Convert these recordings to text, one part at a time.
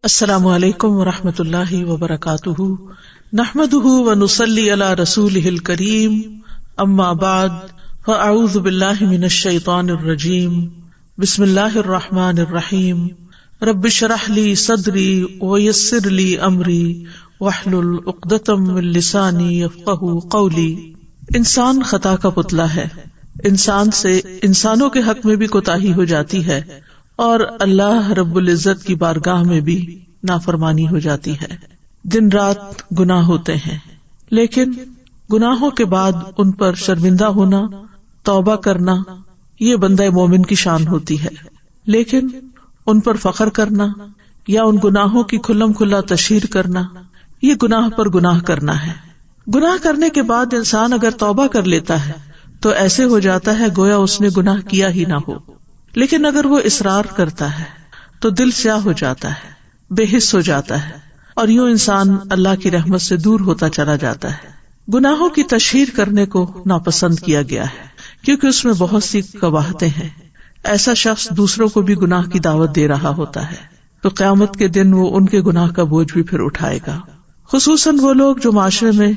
السلام علیکم ورحمۃ اللہ وبرکاتہ، نحمده ونصلی علی رسولہ الکریم، اما بعد فاعوذ باللہ من الشیطان الرجیم، بسم اللہ الرحمن الرحیم، رب اشرح لی صدری ویسر لی امری واحلل عقدۃ من لسانی یفقہوا قولی۔ انسان خطا کا پتلا ہے، انسان سے انسانوں کے حق میں بھی کوتاہی ہو جاتی ہے اور اللہ رب العزت کی بارگاہ میں بھی نافرمانی ہو جاتی ہے۔ دن رات گناہ ہوتے ہیں، لیکن گناہوں کے بعد ان پر شرمندہ ہونا، توبہ کرنا، یہ بندہ مومن کی شان ہوتی ہے۔ لیکن ان پر فخر کرنا یا ان گناہوں کی کھلم کھلا تشہیر کرنا، یہ گناہ پر گناہ کرنا ہے۔ گناہ کرنے کے بعد انسان اگر توبہ کر لیتا ہے تو ایسے ہو جاتا ہے گویا اس نے گناہ کیا ہی نہ ہو، لیکن اگر وہ اصرار کرتا ہے تو دل سیاہ ہو جاتا ہے، بے حس ہو جاتا ہے، اور یوں انسان اللہ کی رحمت سے دور ہوتا چلا جاتا ہے۔ گناہوں کی تشہیر کرنے کو ناپسند کیا گیا ہے کیونکہ اس میں بہت سی قباحتیں ہیں۔ ایسا شخص دوسروں کو بھی گناہ کی دعوت دے رہا ہوتا ہے تو قیامت کے دن وہ ان کے گناہ کا بوجھ بھی پھر اٹھائے گا۔ خصوصاً وہ لوگ جو معاشرے میں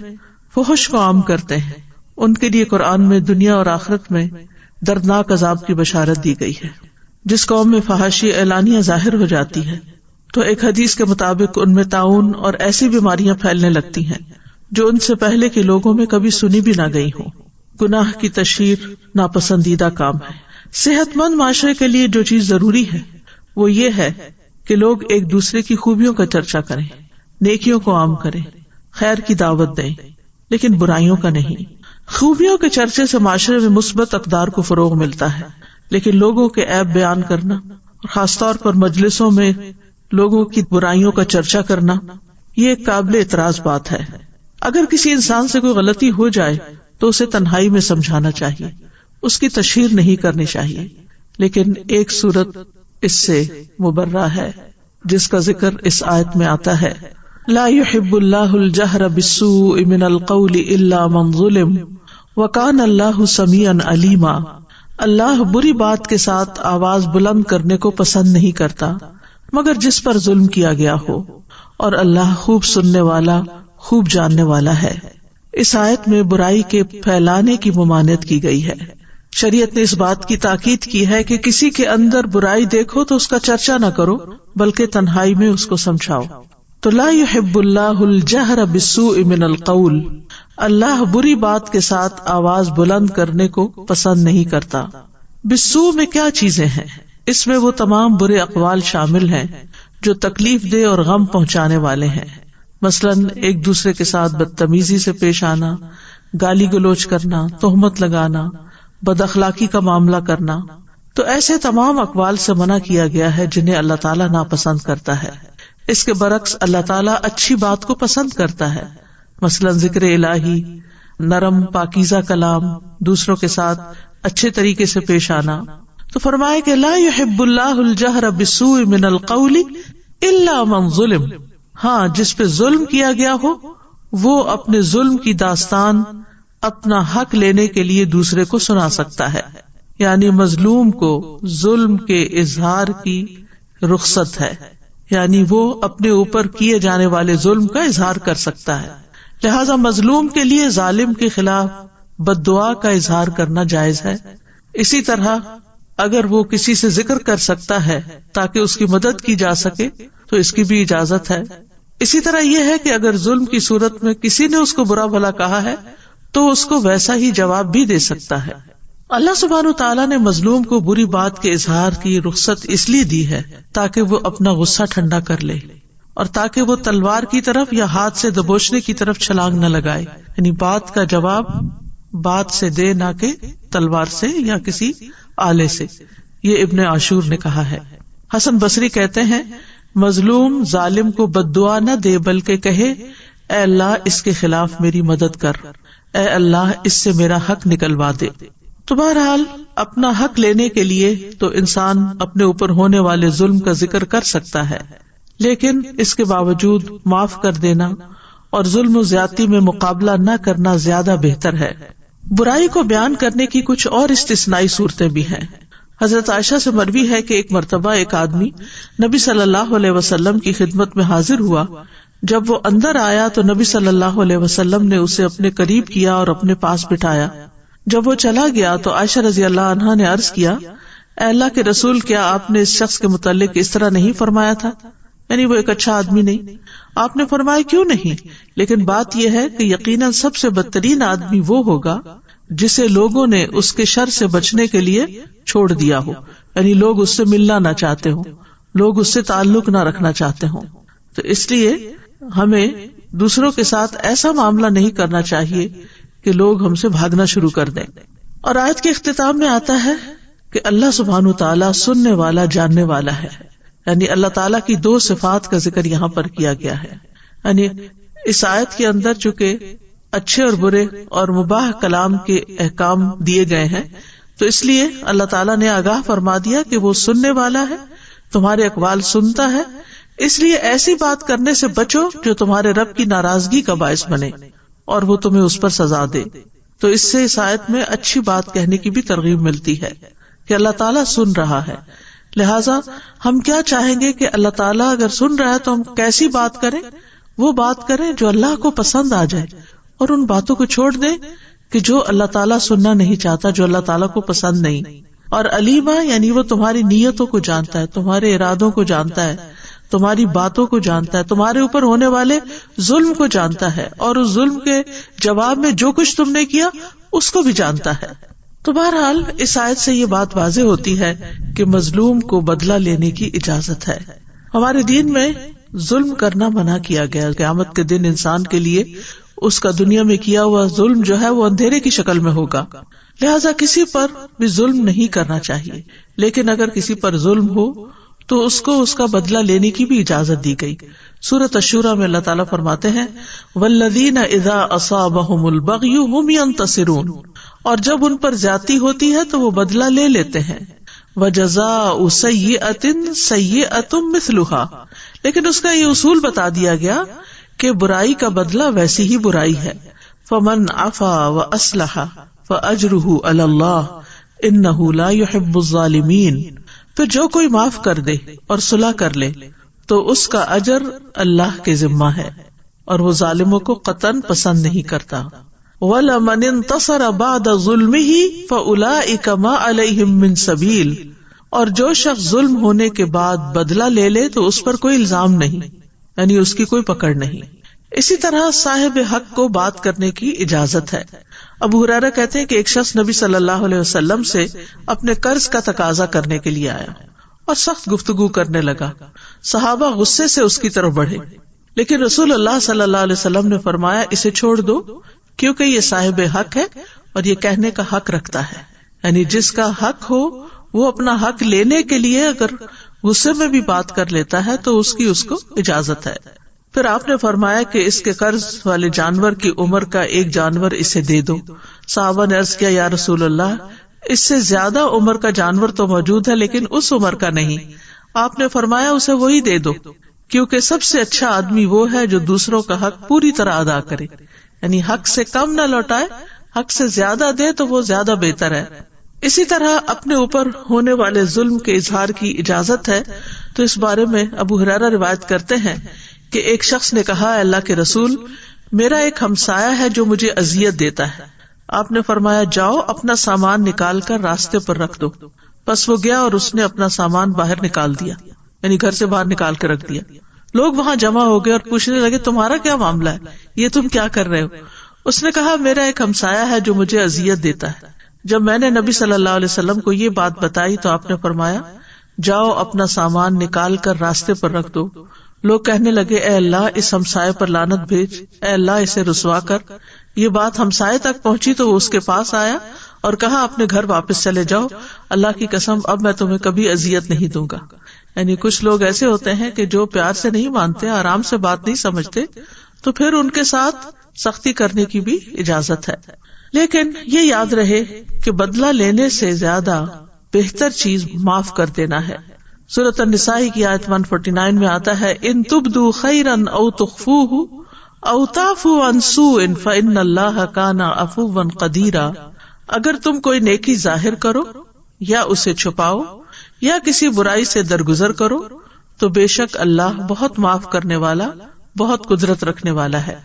فحش کو عام کرتے ہیں، ان کے لیے قرآن میں دنیا اور آخرت میں دردناک عذاب کی بشارت دی گئی ہے۔ جس قوم میں فحاشی اعلانیہ ظاہر ہو جاتی ہے تو ایک حدیث کے مطابق ان میں طاعون اور ایسی بیماریاں پھیلنے لگتی ہیں جو ان سے پہلے کے لوگوں میں کبھی سنی بھی نہ گئی ہوں۔ گناہ کی تشہیر ناپسندیدہ کام ہے۔ صحت مند معاشرے کے لیے جو چیز ضروری ہے وہ یہ ہے کہ لوگ ایک دوسرے کی خوبیوں کا چرچا کریں، نیکیوں کو عام کریں، خیر کی دعوت دیں، لیکن برائیوں کا نہیں۔ خوبیوں کے چرچے سے معاشرے میں مثبت اقدار کو فروغ ملتا ہے، لیکن لوگوں کے عیب بیان کرنا اور خاص طور پر مجلسوں میں لوگوں کی برائیوں کا چرچا کرنا، یہ ایک قابل اعتراض بات ہے۔ اگر کسی انسان سے کوئی غلطی ہو جائے تو اسے تنہائی میں سمجھانا چاہیے، اس کی تشہیر نہیں کرنی چاہیے۔ لیکن ایک صورت اس سے مبرہ ہے جس کا ذکر اس آیت میں آتا ہے، لا يحب اللہ الجہر بالسوء من القول الا من ظلم وکان اللہ سمیعا علیما۔ اللہ بری بات کے ساتھ آواز بلند کرنے کو پسند نہیں کرتا مگر جس پر ظلم کیا گیا ہو، اور اللہ خوب سننے والا، خوب جاننے والا ہے۔ اس آیت میں برائی کے پھیلانے کی ممانعت کی گئی ہے۔ شریعت نے اس بات کی تاکید کی ہے کہ کسی کے اندر برائی دیکھو تو اس کا چرچا نہ کرو بلکہ تنہائی میں اس کو سمجھاؤ۔ تو لا يحب اللہ الجہر بالسوء من القول، اللہ بری بات کے ساتھ آواز بلند کرنے کو پسند نہیں کرتا۔ بالسوء میں کیا چیزیں ہیں؟ اس میں وہ تمام برے اقوال شامل ہیں جو تکلیف دہ اور غم پہنچانے والے ہیں، مثلاً ایک دوسرے کے ساتھ بدتمیزی سے پیش آنا، گالی گلوچ کرنا، تہمت لگانا، بد اخلاقی کا معاملہ کرنا۔ تو ایسے تمام اقوال سے منع کیا گیا ہے جنہیں اللہ تعالیٰ ناپسند کرتا ہے۔ اس کے برعکس اللہ تعالیٰ اچھی بات کو پسند کرتا ہے، مثلاً ذکر الہی، نرم پاکیزہ کلام، دوسروں کے ساتھ اچھے طریقے سے پیش آنا۔ تو فرمائے کہ لا يحب اللہ الجہر بالسوء من القول الا من ظلم، ہاں جس پہ ظلم کیا گیا ہو وہ اپنے ظلم کی داستان اپنا حق لینے کے لیے دوسرے کو سنا سکتا ہے، یعنی مظلوم کو ظلم کے اظہار کی رخصت ہے، یعنی وہ اپنے اوپر کیے جانے والے ظلم کا اظہار کر سکتا ہے۔ لہذا مظلوم کے لیے ظالم کے خلاف بد دعا کا اظہار کرنا جائز ہے۔ اسی طرح اگر وہ کسی سے ذکر کر سکتا ہے تاکہ اس کی مدد کی جا سکے تو اس کی بھی اجازت ہے۔ اسی طرح یہ ہے کہ اگر ظلم کی صورت میں کسی نے اس کو برا بھلا کہا ہے تو اس کو ویسا ہی جواب بھی دے سکتا ہے۔ اللہ سبحانہ تعالیٰ نے مظلوم کو بری بات کے اظہار کی رخصت اس لیے دی ہے تاکہ وہ اپنا غصہ ٹھنڈا کر لے اور تاکہ وہ تلوار کی طرف یا ہاتھ سے دبوچنے کی طرف چھلانگ نہ لگائے، یعنی بات کا جواب بات سے دے نہ کہ تلوار سے یا کسی آلے سے۔ یہ ابن عاشور نے کہا ہے۔ حسن بصری کہتے ہیں مظلوم ظالم کو بد دعا نہ دے بلکہ کہے اے اللہ اس کے خلاف میری مدد کر، اے اللہ اس سے میرا حق نکلوا دے۔ تو بہرحال اپنا حق لینے کے لیے تو انسان اپنے اوپر ہونے والے ظلم کا ذکر کر سکتا ہے، لیکن اس کے باوجود معاف کر دینا اور ظلم و زیادتی میں مقابلہ نہ کرنا زیادہ بہتر ہے۔ برائی کو بیان کرنے کی کچھ اور استثنائی صورتیں بھی ہیں۔ حضرت عائشہ سے مروی ہے کہ ایک مرتبہ ایک آدمی نبی صلی اللہ علیہ وسلم کی خدمت میں حاضر ہوا. جب وہ اندر آیا تو نبی صلی اللہ علیہ وسلم نے اسے اپنے قریب کیا اور اپنے پاس بٹھایا. جب وہ چلا گیا تو عائشہ رضی اللہ عنہا نے عرض کیا, اے اللہ کے رسول, کیا آپ نے اس شخص کے متعلق اس طرح نہیں فرمایا تھا؟ یعنی وہ ایک اچھا آدمی نہیں. آپ نے فرمایا کیوں نہیں, لیکن بات یہ ہے کہ یقیناً سب سے بدترین آدمی وہ ہوگا جسے لوگوں نے اس کے شر سے بچنے کے لیے چھوڑ دیا ہو, یعنی لوگ اس سے ملنا نہ چاہتے ہوں, لوگ اس سے تعلق نہ رکھنا چاہتے ہوں. تو اس لیے ہمیں دوسروں کے ساتھ ایسا معاملہ نہیں کرنا چاہیے کہ لوگ ہم سے بھاگنا شروع کر دیں. اور آیت کے اختتام میں آتا ہے کہ اللہ سبحانہ تعالیٰ سننے والا جاننے والا ہے, یعنی اللہ تعالیٰ کی دو صفات کا ذکر یہاں پر کیا گیا ہے. یعنی اس آیت کے اندر چونکہ اچھے اور برے اور مباح کلام کے احکام دیے گئے ہیں, تو اس لیے اللہ تعالیٰ نے آگاہ فرما دیا کہ وہ سننے والا ہے, تمہارے اقوال سنتا ہے, اس لیے ایسی بات کرنے سے بچو جو تمہارے رب کی ناراضگی کا باعث بنے اور وہ تمہیں اس پر سزا دے. تو اس سے اس آیت میں اچھی بات کہنے کی بھی ترغیب ملتی ہے کہ اللہ تعالیٰ سن رہا ہے. لہٰذا ہم کیا چاہیں گے کہ اللہ تعالیٰ اگر سن رہا ہے تو ہم کیسی بات کریں؟ وہ بات کریں جو اللہ کو پسند آ جائے, اور ان باتوں کو چھوڑ دیں کہ جو اللہ تعالیٰ سننا نہیں چاہتا, جو اللہ تعالیٰ کو پسند نہیں. اور علیمہ یعنی وہ تمہاری نیتوں کو جانتا ہے, تمہارے ارادوں کو جانتا ہے, تمہاری باتوں کو جانتا ہے, تمہارے اوپر ہونے والے ظلم کو جانتا ہے, اور اس ظلم کے جواب میں جو کچھ تم نے کیا اس کو بھی جانتا ہے. تو بہرحال اس آیت سے یہ بات واضح ہوتی ہے کہ مظلوم کو بدلہ لینے کی اجازت ہے. ہمارے دین میں ظلم کرنا منع کیا گیا. قیامت کے دن انسان کے لیے اس کا دنیا میں کیا ہوا ظلم جو ہے وہ اندھیرے کی شکل میں ہوگا, لہذا کسی پر بھی ظلم نہیں کرنا چاہیے. لیکن اگر کسی پر ظلم ہو تو اس کو اس کا بدلہ لینے کی بھی اجازت دی گئی. سورۃ الشورى میں اللہ تعالیٰ فرماتے ہیں والذین اذا اصابهم البغی هم ينتصرون, اور جب ان پر زیادتی ہوتی ہے تو وہ بدلہ لے لیتے ہیں. وجزاء سیئۃ سیئۃ مثلها, لیکن اس کا یہ اصول بتا دیا گیا کہ برائی کا بدلہ ویسی ہی برائی ہے. فمن عفا واصلح فاجرہ علی اللہ انہ لا يحب الظالمین, پھر جو کوئی معاف کر دے اور صلح کر لے تو اس کا اجر اللہ کے ذمہ ہے, اور وہ ظالموں کو قطعاً پسند نہیں کرتا. وَلَمَنِ انتصر بعد ظلمه فَأُولَئِكَ مَا عَلَيْهِم مِّن سَبِيلٍ, اور جو شخص ظلم ہونے کے بعد بدلہ لے لے تو اس پر کوئی الزام نہیں, یعنی اس کی کوئی پکڑ نہیں. اسی طرح صاحب حق کو بات کرنے کی اجازت ہے. ابو ہریرہ کہتے ہیں کہ ایک شخص نبی صلی اللہ علیہ وسلم سے اپنے قرض کا تقاضا کرنے کے لیے آیا اور سخت گفتگو کرنے لگا. صحابہ غصے سے اس کی طرف بڑھے, لیکن رسول اللہ صلی اللہ علیہ وسلم نے فرمایا اسے چھوڑ دو, کیونکہ یہ صاحب حق ہے اور یہ کہنے کا حق رکھتا ہے. یعنی جس کا حق ہو وہ اپنا حق لینے کے لیے اگر غصے میں بھی بات کر لیتا ہے تو اس کو اجازت ہے. پھر آپ نے فرمایا کہ اس کے قرض والے جانور کی عمر کا ایک جانور اسے دے دو. صحابہ نے عرض کیا یا رسول اللہ, اس سے زیادہ عمر کا جانور تو موجود ہے لیکن اس عمر کا نہیں. آپ نے فرمایا اسے وہی دے دو, کیونکہ سب سے اچھا آدمی وہ ہے جو دوسروں کا حق پوری طرح ادا کرے, یعنی حق سے کم نہ لوٹائے, حق سے زیادہ دے تو وہ زیادہ بہتر ہے. اسی طرح اپنے اوپر ہونے والے ظلم کے اظہار کی اجازت ہے. تو اس بارے میں ابو ہریرہ روایت کرتے ہیں کہ ایک شخص نے کہا اے اللہ کے رسول, میرا ایک ہمسایہ ہے جو مجھے اذیت دیتا ہے. آپ نے فرمایا جاؤ اپنا سامان نکال کر راستے پر رکھ دو. بس وہ گیا اور اس نے اپنا سامان باہر نکال دیا, یعنی گھر سے باہر نکال کے رکھ دیا. لوگ وہاں جمع ہو گئے اور پوچھنے لگے تمہارا کیا معاملہ ہے, یہ تم کیا کر رہے ہو؟ اس نے کہا میرا ایک ہمسایہ ہے جو مجھے اذیت دیتا ہے. جب میں نے نبی صلی اللہ علیہ وسلم کو یہ بات بتائی تو آپ نے فرمایا جاؤ اپنا سامان نکال کر راستے پر رکھ دو. لوگ کہنے لگے اے اللہ اس ہمسائے پر لعنت بھیج, اے اللہ اسے رسوا کر. یہ بات ہمسائے تک پہنچی تو وہ اس کے پاس آیا اور کہا اپنے گھر واپس چلے جاؤ, اللہ کی قسم اب میں تمہیں کبھی اذیت نہیں دوں گا. یعنی کچھ لوگ ایسے ہوتے ہیں کہ جو پیار سے نہیں مانتے, آرام سے بات نہیں سمجھتے, تو پھر ان کے ساتھ سختی کرنے کی بھی اجازت ہے. لیکن یہ یاد رہے کہ بدلہ لینے سے زیادہ بہتر چیز معاف کر دینا ہے. سورۃ النساء کی آیت 149 میں آتا ہے ان تبدوا خیرا او تخفوه او تعفوا عن سوء فان اللہ کان عفوا قدیرا. اگر تم کوئی نیکی ظاہر کرو یا اسے چھپاؤ یا کسی برائی سے درگزر کرو تو بے شک اللہ بہت معاف کرنے والا بہت قدرت رکھنے والا ہے۔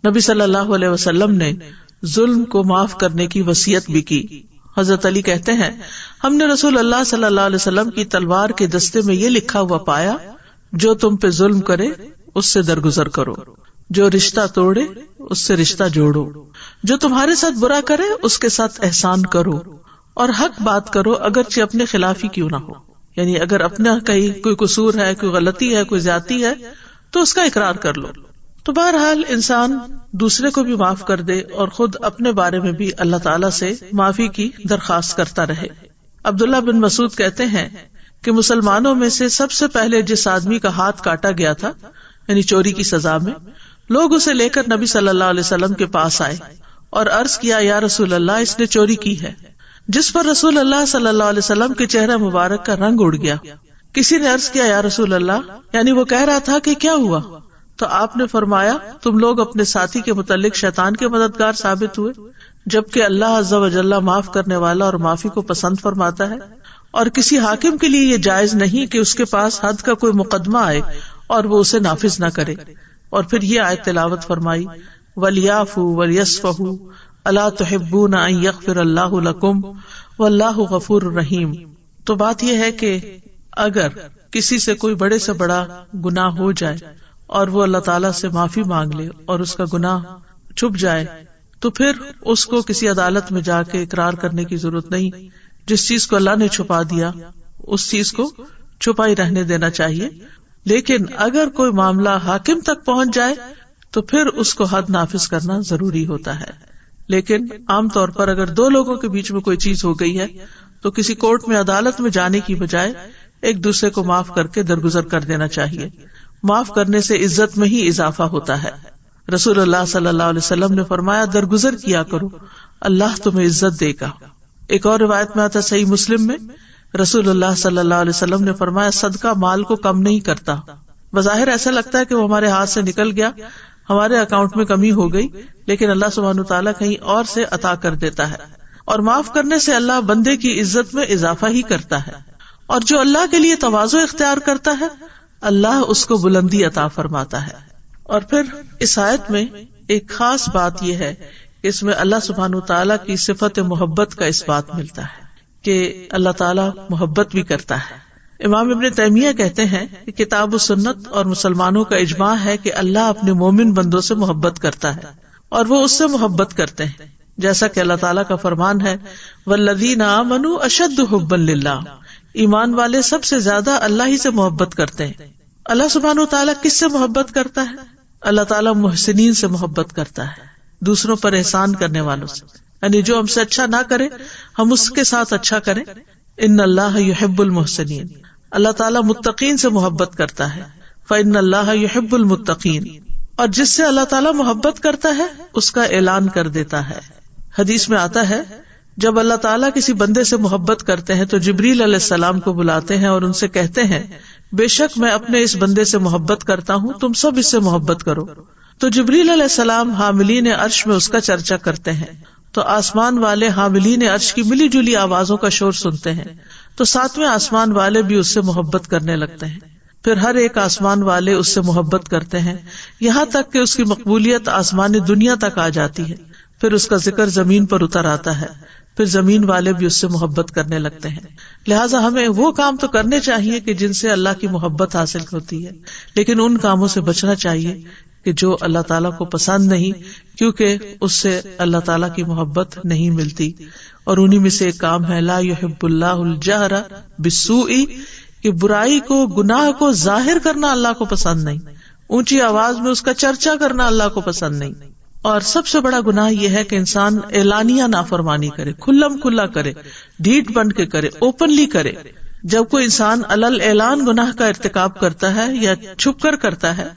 نبی صلی اللہ علیہ وسلم نے ظلم کو معاف کرنے کی وصیت بھی کی۔ حضرت علی کہتے ہیں ہم نے رسول اللہ صلی اللہ علیہ وسلم کی تلوار کے دستے میں یہ لکھا ہوا پایا، جو تم پہ ظلم کرے اس سے درگزر کرو، جو رشتہ توڑے اس سے رشتہ جوڑو، جو تمہارے ساتھ برا کرے اس کے ساتھ احسان کرو، اور حق بات کرو اگرچہ اپنے خلاف ہی کیوں نہ ہو۔ یعنی اگر اپنا کہیں کوئی قصور ہے، کوئی غلطی ہے، کوئی زیادتی ہے تو اس کا اقرار کر لو۔ تو بہرحال انسان دوسرے کو بھی معاف کر دے اور خود اپنے بارے میں بھی اللہ تعالیٰ سے معافی کی درخواست کرتا رہے۔ عبداللہ بن مسعود کہتے ہیں کہ مسلمانوں میں سے سب سے پہلے جس آدمی کا ہاتھ کاٹا گیا تھا، یعنی چوری کی سزا میں، لوگ اسے لے کر نبی صلی اللہ علیہ وسلم کے پاس آئے اور عرض کیا یا رسول اللہ اس نے چوری کی ہے، جس پر رسول اللہ صلی اللہ علیہ وسلم کے چہرہ مبارک کا رنگ اڑ گیا۔ کسی نے عرض کیا یا رسول اللہ، یعنی وہ کہہ رہا تھا کہ کیا ہوا؟ تو آپ نے فرمایا تم لوگ اپنے ساتھی کے متعلق شیطان کے مددگار ثابت ہوئے، جبکہ اللہ عز و جل معاف کرنے والا اور معافی کو پسند فرماتا ہے، اور کسی حاکم کے لیے یہ جائز نہیں کہ اس کے پاس حد کا کوئی مقدمہ آئے اور وہ اسے نافذ نہ کرے۔ اور پھر یہ آیت تلاوت فرمائی وَلْيَعْفُوا وَلْيَصْفَحُوا أَلَا تُحِبُّونَ أَن يَغْفِرَ اللَّهُ لَكُمْ وَاللَّهُ غَفُورٌ رَحِيمٌ۔ تو بات یہ ہے کہ اگر کسی سے کوئی بڑے سے بڑا گناہ ہو جائے اور وہ اللہ تعالیٰ سے معافی مانگ لے اور اس کا گناہ چھپ جائے تو پھر اس کو کسی عدالت میں جا کے اقرار کرنے کی ضرورت نہیں۔ جس چیز کو اللہ نے چھپا دیا اس چیز کو چھپا ہی رہنے دینا چاہیے۔ لیکن اگر کوئی معاملہ حاکم تک پہنچ جائے تو پھر اس کو حد نافذ کرنا ضروری ہوتا ہے۔ لیکن عام طور پر اگر دو لوگوں کے بیچ میں کوئی چیز ہو گئی ہے تو کسی کورٹ میں عدالت میں جانے کی بجائے ایک دوسرے کو معاف کر کے درگزر کر دینا چاہیے۔ معاف کرنے سے عزت میں ہی اضافہ ہوتا ہے۔ رسول اللہ صلی اللہ علیہ وسلم نے فرمایا درگزر کیا کرو، اللہ تمہیں عزت دے گا۔ ایک اور روایت میں آتا صحیح مسلم میں رسول اللہ صلی اللہ علیہ وسلم نے فرمایا صدقہ مال کو کم نہیں کرتا۔ بظاہر ایسا لگتا ہے کہ وہ ہمارے ہاتھ سے نکل گیا، ہمارے اکاؤنٹ میں کمی ہو گئی، لیکن اللہ سبحانہ تعالیٰ کہیں اور سے عطا کر دیتا ہے، اور معاف کرنے سے اللہ بندے کی عزت میں اضافہ ہی کرتا ہے، اور جو اللہ کے لیے تواضع اختیار کرتا ہے اللہ اس کو بلندی عطا فرماتا ہے۔ اور پھر اس آیت میں ایک خاص بات یہ ہے کہ اس میں اللہ سبحانہ تعالیٰ کی صفت محبت کا اس بات ملتا ہے کہ اللہ تعالیٰ محبت بھی کرتا ہے۔ امام ابن تیمیہ کہتے ہیں کہ کتاب و سنت اور مسلمانوں کا اجماع ہے کہ اللہ اپنے مومن بندوں سے محبت کرتا ہے اور وہ اس سے محبت کرتے ہیں، جیسا کہ اللہ تعالیٰ کا فرمان ہے والذین آمنوا اشد حبا للہ، ایمان والے سب سے زیادہ اللہ ہی سے محبت کرتے ہیں۔ اللہ سبحانہ وتعالیٰ کس سے محبت کرتا ہے؟ اللہ تعالیٰ محسنین سے محبت کرتا ہے، دوسروں پر احسان کرنے والوں سے، یعنی جو ہم سے اچھا نہ کرے ہم اس کے ساتھ اچھا کریں۔ ان اللہ یحب المحسنین، اللہ تعالیٰ متقین سے محبت کرتا ہے، فإن اللہ یحب المتقین، اور جس سے اللہ تعالیٰ محبت کرتا ہے اس کا اعلان کر دیتا ہے۔ حدیث میں آتا ہے جب اللہ تعالیٰ کسی بندے سے محبت کرتے ہیں تو جبریل علیہ السلام کو بلاتے ہیں اور ان سے کہتے ہیں بے شک میں اپنے اس بندے سے محبت کرتا ہوں، تم سب اس سے محبت کرو۔ تو جبریل علیہ السلام حاملین عرش میں اس کا چرچا کرتے ہیں، تو آسمان والے حاملین عرش کی ملی جلی آوازوں کا شور سنتے ہیں، تو ساتویں آسمان والے بھی اس سے محبت کرنے لگتے ہیں، پھر ہر ایک آسمان والے اس سے محبت کرتے ہیں، یہاں تک کہ اس کی مقبولیت آسمان دنیا تک آ جاتی ہے، پھر اس کا ذکر زمین پر اتر آتا ہے، پھر زمین والے بھی اس سے محبت کرنے لگتے ہیں۔ لہٰذا ہمیں وہ کام تو کرنے چاہیے کہ جن سے اللہ کی محبت حاصل ہوتی ہے، لیکن ان کاموں سے بچنا چاہیے کہ جو اللہ تعالیٰ کو پسند نہیں، کیونکہ اس سے اللہ تعالیٰ کی محبت نہیں ملتی۔ اور انہی میں سے ایک کام ہے لا یحب اللہ الجہر بالسوء، کہ برائی کو، گناہ کو ظاہر کرنا اللہ کو پسند نہیں، اونچی آواز میں اس کا چرچا کرنا اللہ کو پسند نہیں۔ اور سب سے بڑا گناہ یہ ہے کہ انسان اعلانیہ نافرمانی کرے، کھلم کھلا کرے، ڈھیٹ بن کے کرے، اوپنلی کرے۔ جب کوئی انسان علل اعلان گناہ کا ارتکاب کرتا ہے یا چھپ کر کرتا ہے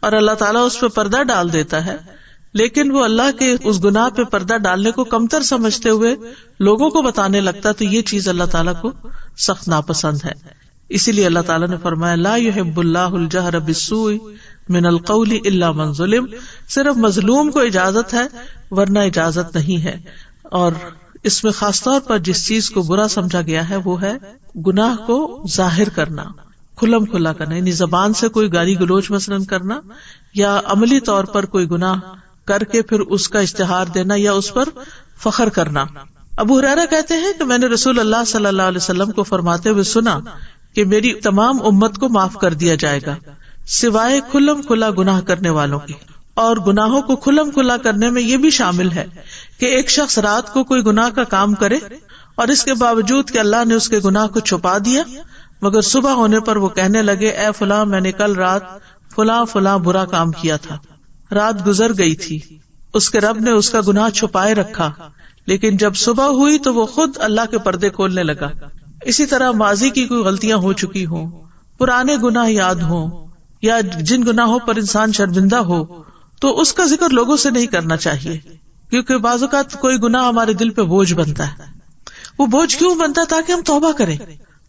اور اللہ تعالیٰ اس پہ پردہ ڈال دیتا ہے، لیکن وہ اللہ کے اس گناہ پہ پردہ ڈالنے کو کمتر سمجھتے ہوئے لوگوں کو بتانے لگتا، تو یہ چیز اللہ تعالیٰ کو سخت ناپسند ہے۔ اسی لیے اللہ تعالیٰ نے فرمایا لا یحب اللہ الجہر بالسوء من القول الا من ظلم، صرف مظلوم کو اجازت ہے ورنہ اجازت نہیں ہے۔ اور اس میں خاص طور پر جس چیز کو برا سمجھا گیا ہے وہ ہے گناہ کو ظاہر کرنا، کھلم کھلا کرنا، یعنی زبان سے کوئی گالی گلوچ مثلاً کرنا، یا عملی طور پر کوئی گناہ کر کے پھر اس کا اشتہار دینا یا اس پر فخر کرنا۔ ابو ہریرہ کہتے ہیں کہ میں نے رسول اللہ صلی اللہ علیہ وسلم کو فرماتے ہوئے سنا کہ میری تمام امت کو معاف کر دیا جائے گا سوائے کھلم کھلا گناہ کرنے والوں کے۔ اور گناہوں کو کھلم کھلا کرنے میں یہ بھی شامل ہے کہ ایک شخص رات کو کوئی گناہ کا کام کرے اور اس کے باوجود کہ اللہ نے اس کے گناہ کو چھپا دیا، مگر صبح ہونے پر وہ کہنے لگے اے فلاں میں نے کل رات فلاں فلاں برا کام کیا تھا، رات گزر گئی تھی، اس کے رب نے اس کا گناہ چھپائے رکھا، لیکن جب صبح ہوئی تو وہ خود اللہ کے پردے کھولنے لگا۔ اسی طرح ماضی کی کوئی غلطیاں ہو چکی ہوں، پرانے گناہ یاد ہوں، یا جن گناہوں پر انسان شرمندہ ہو تو اس کا ذکر لوگوں سے نہیں کرنا چاہیے، کیونکہ بعض اوقات کوئی گناہ ہمارے دل پہ بوجھ بنتا ہے۔ وہ بوجھ کیوں بنتا ہے؟ تاکہ ہم توبہ کریں،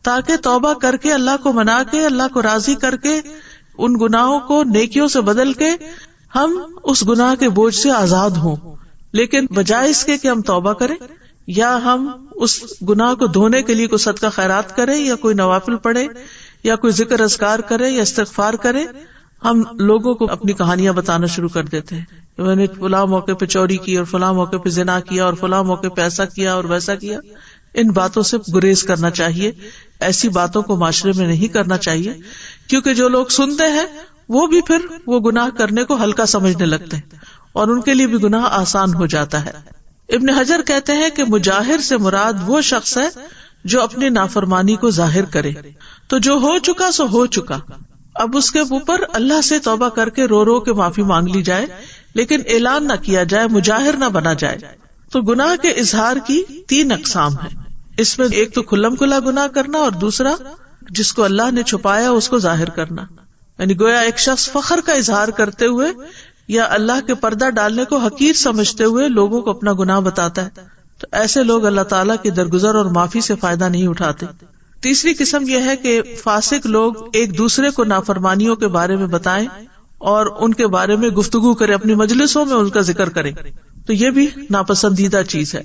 تاکہ توبہ کر کے اللہ کو منا کے اللہ کو راضی کر کے ان گناہوں کو نیکیوں سے بدل کے ہم اس گناہ کے بوجھ سے آزاد ہوں۔ لیکن بجائے اس کے کہ ہم توبہ کریں یا ہم اس گناہ کو دھونے کے لیے کوئی صدقہ خیرات کریں یا کوئی نوافل پڑھے یا کوئی ذکر اذکار کرے یا استغفار کرے، ہم لوگوں کو اپنی کہانیاں بتانا شروع کر دیتے ہیں، میں نے فلاں موقع پہ چوری کی اور فلاں موقع پہ زنا کیا اور فلاں موقع پہ ایسا کیا اور ویسا کیا۔ ان باتوں سے گریز کرنا چاہیے، ایسی باتوں کو معاشرے میں نہیں کرنا چاہیے، کیونکہ جو لوگ سنتے ہیں وہ بھی پھر وہ گناہ کرنے کو ہلکا سمجھنے لگتے ہیں اور ان کے لیے بھی گناہ آسان ہو جاتا ہے۔ ابن حجر کہتے ہیں کہ مجاہر سے مراد وہ شخص ہے جو اپنی نافرمانی کو ظاہر کرے، تو جو ہو چکا سو ہو چکا، اب اس کے اوپر اللہ سے توبہ کر کے رو رو کے معافی مانگ لی جائے، لیکن اعلان نہ کیا جائے، مجاہر نہ بنا جائے۔ تو گناہ کے اظہار کی 3 اقسام ہیں، اس میں ایک تو کھلم کھلا گناہ کرنا اور دوسرا جس کو اللہ نے چھپایا اس کو ظاہر کرنا، یعنی گویا ایک شخص فخر کا اظہار کرتے ہوئے یا اللہ کے پردہ ڈالنے کو حقیر سمجھتے ہوئے لوگوں کو اپنا گناہ بتاتا ہے، تو ایسے لوگ اللہ تعالیٰ کی درگزر اور معافی سے فائدہ نہیں اٹھاتے۔ تیسری قسم یہ ہے کہ فاسق لوگ ایک دوسرے کو نافرمانیوں کے بارے میں بتائیں اور ان کے بارے میں گفتگو کریں، اپنی مجلسوں میں ان کا ذکر کریں، تو یہ بھی ناپسندیدہ چیز ہے۔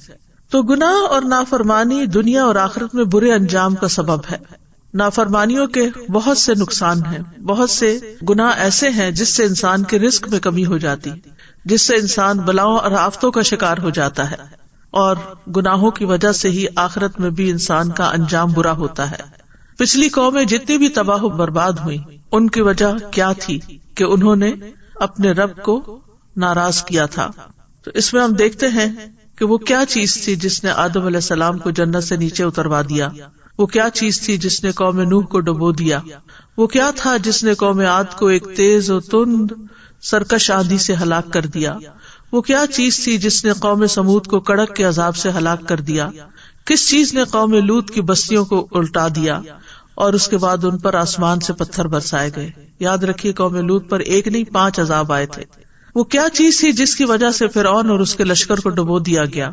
تو گناہ اور نافرمانی دنیا اور آخرت میں برے انجام کا سبب ہے۔ نافرمانیوں کے بہت سے نقصان ہیں، بہت سے گناہ ایسے ہیں جس سے انسان کے رزق میں کمی ہو جاتی، جس سے انسان بلاؤں اور آفتوں کا شکار ہو جاتا ہے، اور گناہوں کی وجہ سے ہی آخرت میں بھی انسان کا انجام برا ہوتا ہے۔ پچھلی قومیں جتنی بھی تباہ و برباد ہوئی، ان کی وجہ کیا تھی؟ کہ انہوں نے اپنے رب کو ناراض کیا تھا۔ تو اس میں ہم دیکھتے ہیں کہ وہ کیا چیز تھی جس نے آدم علیہ السلام کو جنت سے نیچے اتروا دیا، وہ کیا چیز تھی جس نے قوم نوح کو ڈبو دیا، وہ کیا تھا جس نے قوم عاد کو ایک تیز و تند سرکش آندھی سے ہلاک کر دیا، وہ کیا چیز تھی جس نے قوم سمود کو کڑک کے عذاب سے ہلاک کر دیا، کس چیز نے قوم لوط کی بستیوں کو الٹا دیا اور اس کے بعد ان پر آسمان سے پتھر برسائے گئے۔ یاد رکھیے قوم لوط پر 1 نہیں 5 عذاب آئے تھے۔ وہ کیا چیز تھی جس کی وجہ سے فرعون اور اس کے لشکر کو ڈبو دیا گیا،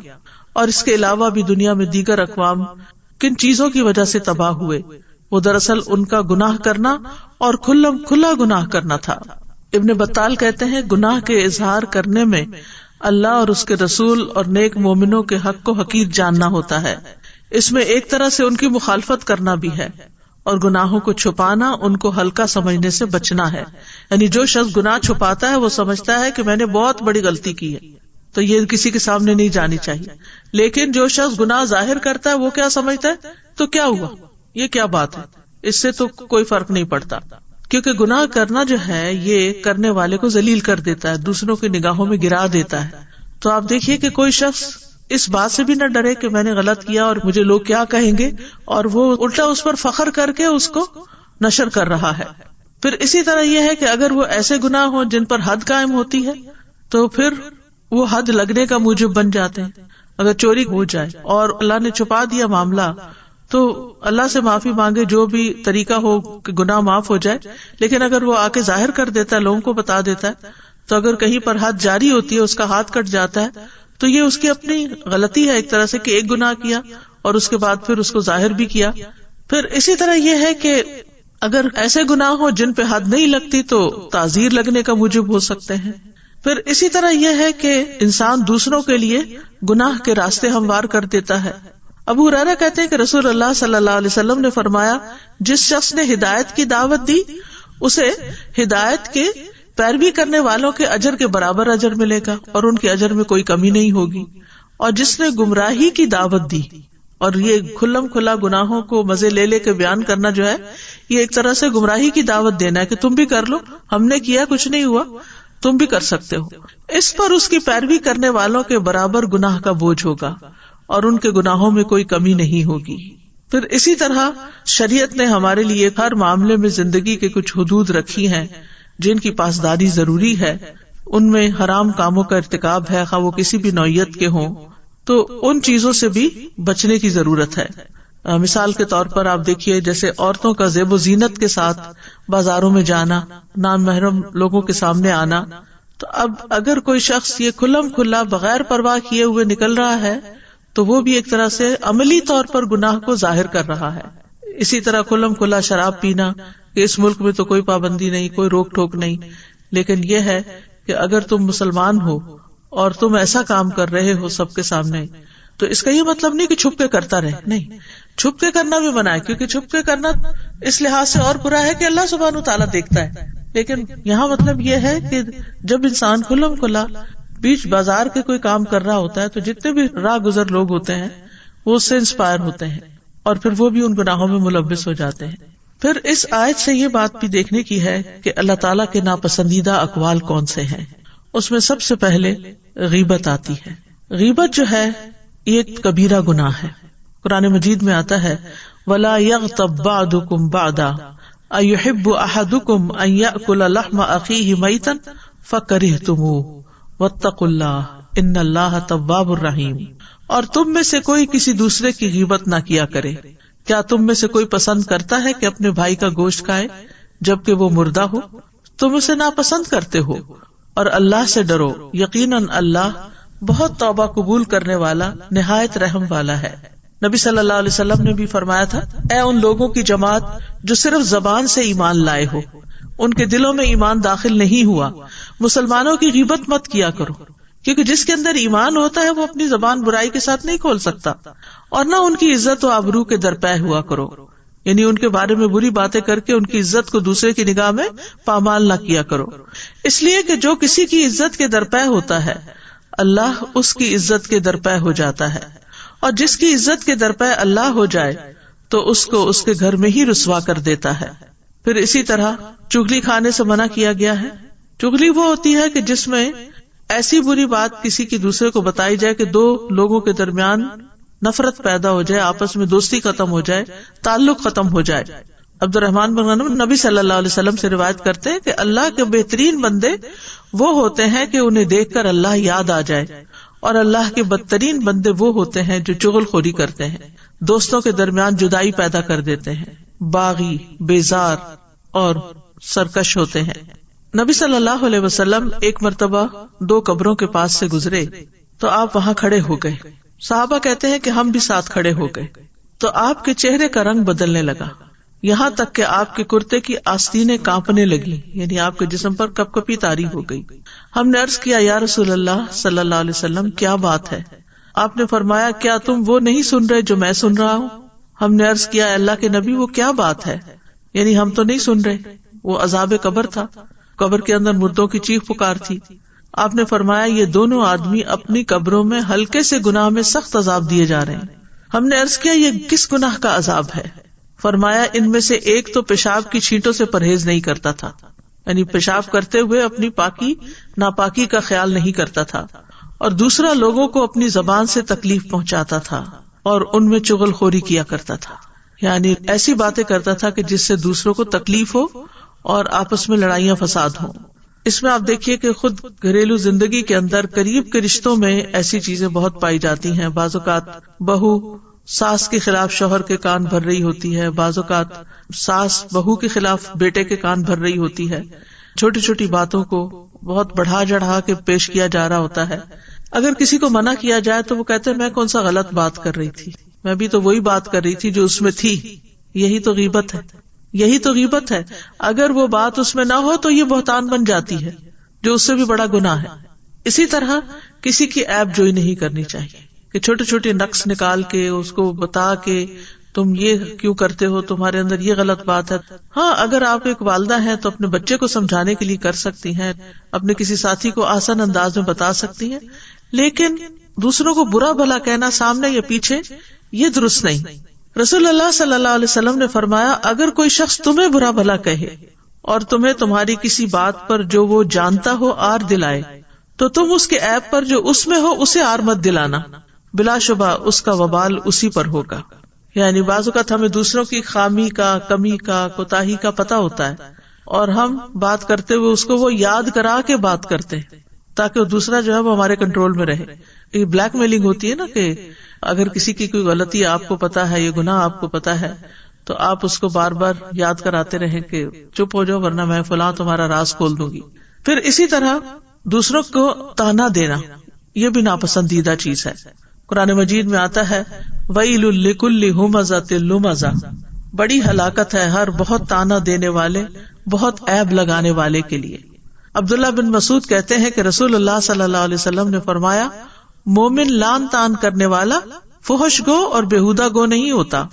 اور اس کے علاوہ بھی دنیا میں دیگر اقوام کن چیزوں کی وجہ سے تباہ ہوئے؟ وہ دراصل ان کا گناہ کرنا اور کھلم کھلا گناہ کرنا تھا۔ ابن بطال کہتے ہیں گناہ کے اظہار کرنے میں اللہ اور اس کے رسول اور نیک مومنوں کے حق کو حقیر جاننا ہوتا ہے، اس میں ایک طرح سے ان کی مخالفت کرنا بھی ہے، اور گناہوں کو چھپانا ان کو ہلکا سمجھنے سے بچنا ہے۔ یعنی جو شخص گناہ چھپاتا ہے وہ سمجھتا ہے کہ میں نے بہت بڑی غلطی کی ہے، تو یہ کسی کے سامنے نہیں جانی چاہیے۔ لیکن جو شخص گناہ ظاہر کرتا ہے وہ کیا سمجھتا ہے؟ تو کیا ہوا، یہ کیا بات ہے، اس سے تو کوئی فرق نہیں پڑتا، کیونکہ گناہ کرنا جو ہے یہ کرنے والے کو ذلیل کر دیتا ہے، دوسروں کی نگاہوں میں گرا دیتا ہے۔ تو آپ دیکھیے کہ کوئی شخص اس بات سے بھی نہ ڈرے کہ میں نے غلط کیا اور مجھے لوگ کیا کہیں گے، اور وہ الٹا اس پر فخر کر کے اس کو نشر کر رہا ہے۔ پھر اسی طرح یہ ہے کہ اگر وہ ایسے گناہ ہوں جن پر حد قائم ہوتی ہے تو پھر وہ حد لگنے کا موجب بن جاتے ہیں۔ اگر چوری ہو جائے اور اللہ نے چھپا دیا معاملہ تو اللہ سے معافی مانگے، جو بھی طریقہ ہو کہ گناہ معاف ہو جائے، لیکن اگر وہ آ کے ظاہر کر دیتا ہے، لوگوں کو بتا دیتا ہے، تو اگر کہیں پر حد جاری ہوتی ہے، اس کا ہاتھ کٹ جاتا ہے، تو یہ اس کی اپنی غلطی ہے ایک طرح سے کہ ایک گناہ کیا اور اس کے بعد پھر اس کو ظاہر بھی کیا۔ پھر اسی طرح یہ ہے کہ اگر ایسے گناہ ہوں جن پہ حد نہیں لگتی تو تعزیر لگنے کا موجب ہو سکتے ہیں، پھر اسی طرح یہ ہے کہ انسان دوسروں کے لیے گناہ کے راستے ہموار کر دیتا ہے. ابو ہریرہ کہتے ہیں کہ رسول اللہ صلی اللہ علیہ وسلم نے فرمایا، جس شخص نے ہدایت کی دعوت دی اسے ہدایت کے پیروی کرنے والوں کے اجر کے برابر اجر ملے گا اور ان کے اجر میں کوئی کمی نہیں ہوگی. اور جس نے گمراہی کی دعوت دی، اور یہ کھلم کھلا گناہوں کو مزے لے لے کے بیان کرنا جو ہے، یہ ایک طرح سے گمراہی کی دعوت دینا ہے کہ تم بھی کر لو، ہم نے کیا کچھ نہیں ہوا، تم بھی کر سکتے ہو. اس پر اس کی پیروی کرنے والوں کے برابر گناہ کا بوجھ ہوگا اور ان کے گناہوں میں کوئی کمی نہیں ہوگی. پھر اسی طرح شریعت نے ہمارے لیے ہر معاملے میں زندگی کے کچھ حدود رکھی ہیں جن کی پاسداری ضروری ہے. ان میں حرام کاموں کا ارتکاب ہے، خواہ وہ کسی بھی نوعیت کے ہوں، تو ان چیزوں سے بھی بچنے کی ضرورت ہے. مثال کے طور پر آپ دیکھیے، جیسے عورتوں کا زیب و زینت کے ساتھ بازاروں میں جانا، نام محرم لوگوں کے سامنے آنا. تو اب اگر کوئی شخص یہ کھلم کھلا بغیر پرواہ کیے ہوئے نکل رہا ہے تو وہ بھی ایک طرح سے عملی طور پر گناہ کو ظاہر کر رہا ہے. اسی طرح کھلم کھلا شراب پینا، کہ اس ملک میں تو کوئی پابندی نہیں، کوئی روک ٹوک نہیں، لیکن یہ ہے کہ اگر تم مسلمان ہو اور تم ایسا کام کر رہے ہو سب کے سامنے، تو اس کا یہ مطلب نہیں کہ چھپ کے کرتا رہے. نہیں، چھپ کے کرنا بھی منع ہے، کیونکہ چھپ کے کرنا اس لحاظ سے اور برا ہے کہ اللہ سبحانہ تعالیٰ دیکھتا ہے. لیکن یہاں مطلب یہ ہے کہ جب انسان کھلم کھلا بیچ بازار کے کوئی کام کر رہا ہوتا ہے تو جتنے بھی راہ گزر لوگ ہوتے ہیں وہ اس سے انسپائر ہوتے ہیں اور پھر وہ بھی ان گناہوں میں ملوث ہو جاتے ہیں. پھر اس آیت سے یہ بات بھی دیکھنے کی ہے کہ اللہ تعالیٰ کے ناپسندیدہ اقوال کون سے ہیں. اس میں سب سے پہلے غیبت آتی ہے. غیبت جو ہے یہ ایک کبیرہ گناہ ہے. قرآن مجید میں آتا ہے وَلَا يَغْتَبْ بَعْضُكُمْ بَعْضًا أَيُحِبُّ أَحَدُكُمْ أَن يَأْكُلَ لَحْمَ أَخِيهِ مَيْتًا فَكَرِهْتُمُوهُ وَاتَّقُوا اللَّهَ إِنَّ اللَّهَ تَوَّابٌ رَحِيمٌ. اور تم میں سے کوئی کسی دوسرے کی غیبت نہ کیا کرے. کیا تم میں سے کوئی پسند کرتا ہے کہ اپنے بھائی کا گوشت کھائے جبکہ وہ مردہ ہو؟ تم اسے ناپسند کرتے ہو. اور اللہ سے ڈرو، یقیناً اللہ بہت توبہ قبول کرنے والا، نہایت رحم والا ہے. نبی صلی اللہ علیہ وسلم نے بھی فرمایا تھا، اے ان لوگوں کی جماعت جو صرف زبان سے ایمان لائے ہو، ان کے دلوں میں ایمان داخل نہیں ہوا، مسلمانوں کی غیبت مت کیا کرو، کیونکہ جس کے اندر ایمان ہوتا ہے وہ اپنی زبان برائی کے ساتھ نہیں کھول سکتا. اور نہ ان کی عزت و آبرو کے درپے ہوا کرو، یعنی ان کے بارے میں بری باتیں کر کے ان کی عزت کو دوسرے کی نگاہ میں پامال نہ کیا کرو. اس لیے کہ جو کسی کی عزت کے درپے ہوتا ہے اللہ اس کی عزت کے درپے ہو جاتا ہے، اور جس کی عزت کے درپے اللہ ہو جائے تو اس کو اس کے گھر میں ہی رسوا کر دیتا ہے. پھر اسی طرح چغلی کھانے سے منع کیا گیا ہے. چغلی وہ ہوتی ہے کہ جس میں ایسی بری بات کسی کی دوسرے کو بتائی جائے کہ دو لوگوں کے درمیان نفرت پیدا ہو جائے، آپس میں دوستی ختم ہو جائے، تعلق ختم ہو جائے. عبد الرحمن بن غنم نبی صلی اللہ علیہ وسلم سے روایت کرتے ہیں کہ اللہ کے بہترین بندے وہ ہوتے ہیں کہ انہیں دیکھ کر اللہ یاد آ جائے، اور اللہ کے بدترین بندے وہ ہوتے ہیں جو چغل خوری کرتے ہیں، دوستوں کے درمیان جدائی پیدا کر دیتے ہیں، باغی، بیزار اور سرکش ہوتے ہیں. نبی صلی اللہ علیہ وسلم ایک مرتبہ 2 قبروں کے پاس سے گزرے تو آپ وہاں کھڑے ہو گئے. صحابہ کہتے ہیں کہ ہم بھی ساتھ کھڑے ہو گئے تو آپ کے چہرے کا رنگ بدلنے لگا، یہاں تک کہ آپ کے کرتے کی آستینیں کانپنے لگی، یعنی آپ کے جسم پر کپ کپی طاری ہو گئی. ہم نے عرض کیا یا رسول اللہ صلی اللہ علیہ وسلم کیا بات ہے؟ آپ نے فرمایا کیا تم وہ نہیں سن رہے جو میں سن رہا ہوں؟ ہم نے عرض کیا اللہ کے نبی وہ کیا بات ہے؟ یعنی ہم تو نہیں سن رہے. وہ عذاب قبر تھا، قبر کے اندر مردوں کی چیخ پکار تھی. آپ نے فرمایا یہ دونوں آدمی اپنی قبروں میں ہلکے سے گناہ میں سخت عذاب دیے جا رہے ہیں. ہم نے عرض کیا یہ کس گناہ کا عذاب ہے؟ فرمایا ان میں سے ایک تو پیشاب کی چھینٹوں سے پرہیز نہیں کرتا تھا، یعنی پیشاب کرتے ہوئے اپنی پاکی ناپاکی کا خیال نہیں کرتا تھا، اور دوسرا لوگوں کو اپنی زبان سے تکلیف پہنچاتا تھا اور ان میں چغل خوری کیا کرتا تھا، یعنی ایسی باتیں کرتا تھا کہ جس سے دوسروں کو تکلیف ہو اور آپس میں لڑائیاں فساد ہوں. اس میں آپ دیکھیے کہ خود گھریلو زندگی کے اندر قریب کے رشتوں میں ایسی چیزیں بہت پائی جاتی ہیں. بعض اوقات بہو ساس کے خلاف شوہر کے کان بھر رہی ہوتی ہے، بعض اوقات ساس بہو کے خلاف بیٹے کے کان بھر رہی ہوتی ہے. چھوٹی چھوٹی باتوں کو بہت بڑھا چڑھا کے پیش کیا جا رہا ہوتا ہے. اگر کسی کو منع کیا جائے تو وہ کہتے ہیں میں کون سا غلط بات کر رہی تھی، میں بھی تو وہی بات کر رہی تھی جو اس میں تھی. یہی تو غیبت ہے، یہی تو غیبت ہے. اگر وہ بات اس میں نہ ہو تو یہ بہتان بن جاتی ہے. جو اس سے بھی بڑا گناہ ہے. اسی طرح کسی کی عیب جوئی نہیں کرنی چاہیے کہ چھوٹے چھوٹے نقص نکال کے اس کو بتا کے تم یہ کیوں کرتے ہو, تمہارے اندر یہ غلط بات ہے. ہاں, اگر آپ ایک والدہ ہیں تو اپنے بچے کو سمجھانے کے لیے کر سکتی ہیں, اپنے کسی ساتھی کو آسان انداز میں بتا سکتی ہیں, لیکن دوسروں کو برا بھلا کہنا سامنے یا پیچھے یہ درست نہیں. رسول اللہ صلی اللہ علیہ وسلم نے فرمایا, اگر کوئی شخص تمہیں برا بھلا کہے اور تمہیں تمہاری کسی بات پر جو وہ جانتا ہو آر دلائے تو تم اس کے عیب پر جو اس میں ہو اسے آر مت دلانا, بلا شبہ اس کا وبال اسی پر ہوگا. یعنی بعض اوقات ہمیں دوسروں کی خامی کا, کمی کا, کوتاہی کا پتہ ہوتا ہے اور ہم بات کرتے ہوئے اس کو وہ یاد کرا کے بات کرتے ہیں تاکہ وہ دوسرا جو ہے وہ ہمارے کنٹرول میں رہے. یہ بلیک میلنگ ہوتی ہے نا, کہ اگر کسی کی کوئی غلطی آپ کو پتا ہے, یہ گناہ آپ کو پتا ہے, تو آپ اس کو بار بار یاد کراتے رہیں کہ چپ ہو جاؤ ورنہ میں فلاں تمہارا راز کھول دوں گی. پھر اسی طرح دوسروں کو تانا دینا یہ بھی ناپسندیدہ چیز ہے. قرآن مجید میں آتا ہے وَيْلٌ لِكُلِّ هُمَزَةٍ لُمَزَةٍ, بڑی ہلاکت ہے ہر بہت تانا دینے والے, بہت عیب لگانے والے کے لیے. عبداللہ بن مسعود کہتے ہیں کہ رسول اللہ صلی اللہ علیہ وسلم نے فرمایا, مومن لان تان کرنے والا فحش گو اور بےہودہ گو نہیں ہوتا.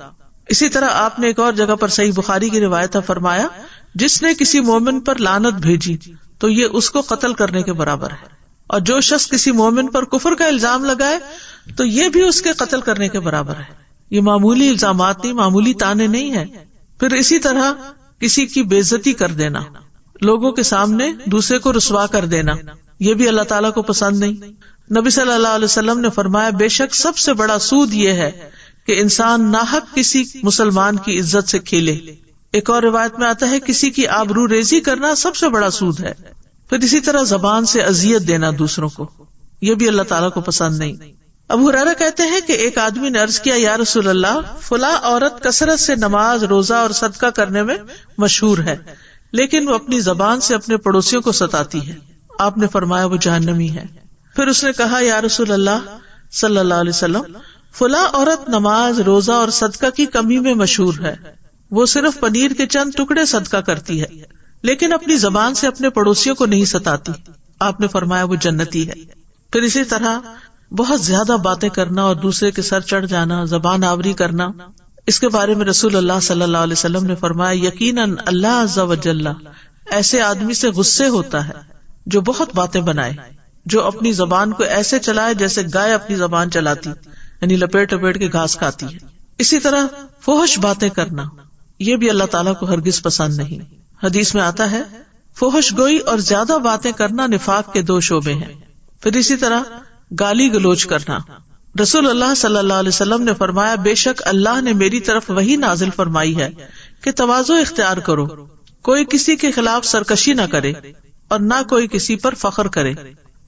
اسی طرح آپ نے ایک اور جگہ پر صحیح بخاری کی روایت ہے فرمایا, جس نے کسی مومن پر لعنت بھیجی تو یہ اس کو قتل کرنے کے برابر ہے, اور جو شخص کسی مومن پر کفر کا الزام لگائے تو یہ بھی اس کے قتل کرنے کے برابر ہے. یہ معمولی الزامات نہیں, معمولی تانے نہیں ہے. پھر اسی طرح کسی کی بے عزتی کر دینا, لوگوں کے سامنے دوسرے کو رسوا کر دینا, یہ بھی اللہ تعالیٰ کو پسند نہیں. نبی صلی اللہ علیہ وسلم نے فرمایا, بے شک سب سے بڑا سود یہ ہے کہ انسان ناحق کسی مسلمان کی عزت سے کھیلے. ایک اور روایت میں آتا ہے کسی کی آبرو ریزی کرنا سب سے بڑا سود ہے. پھر اسی طرح زبان سے اذیت دینا دوسروں کو, یہ بھی اللہ تعالیٰ کو پسند نہیں. ابو ہریرہ کہتے ہیں کہ ایک آدمی نے عرض کیا, یا رسول اللہ, فلاں عورت کثرت سے نماز, روزہ اور صدقہ کرنے میں مشہور ہے, لیکن وہ اپنی زبان سے اپنے پڑوسیوں کو ستاتی ہے. آپ نے فرمایا وہ جہنمی ہے. پھر اس نے کہا, یا رسول اللہ صلی اللہ علیہ وسلم, فلاں عورت نماز, روزہ اور صدقہ کی کمی میں مشہور ہے, وہ صرف پنیر کے چند ٹکڑے صدقہ کرتی ہے لیکن اپنی زبان سے اپنے پڑوسیوں کو نہیں ستاتی. آپ نے فرمایا وہ جنتی ہے. پھر اسی طرح بہت زیادہ باتیں کرنا اور دوسرے کے سر چڑھ جانا, زبان آوری کرنا, اس کے بارے میں رسول اللہ صلی اللہ علیہ وسلم نے فرمایا, یقیناً اللہ عز و جل ایسے آدمی سے غصے ہوتا ہے جو بہت باتیں بنائے, جو اپنی زبان کو ایسے چلائے جیسے گائے اپنی زبان چلاتی, یعنی لپیٹ لپیٹ کے گھاس کھاتی ہے. اسی طرح فحش باتیں کرنا یہ بھی اللہ تعالیٰ کو ہرگز پسند نہیں. حدیث میں آتا ہے فحش گوئی اور زیادہ باتیں کرنا نفاق کے 2 شعبے ہیں. پھر اسی طرح گالی گلوچ کرنا. رسول اللہ صلی اللہ علیہ وسلم نے فرمایا, بے شک اللہ نے میری طرف وحی نازل فرمائی ہے کہ تواضع اختیار کرو, کوئی کسی کے خلاف سرکشی نہ کرے اور نہ کوئی کسی پر فخر کرے.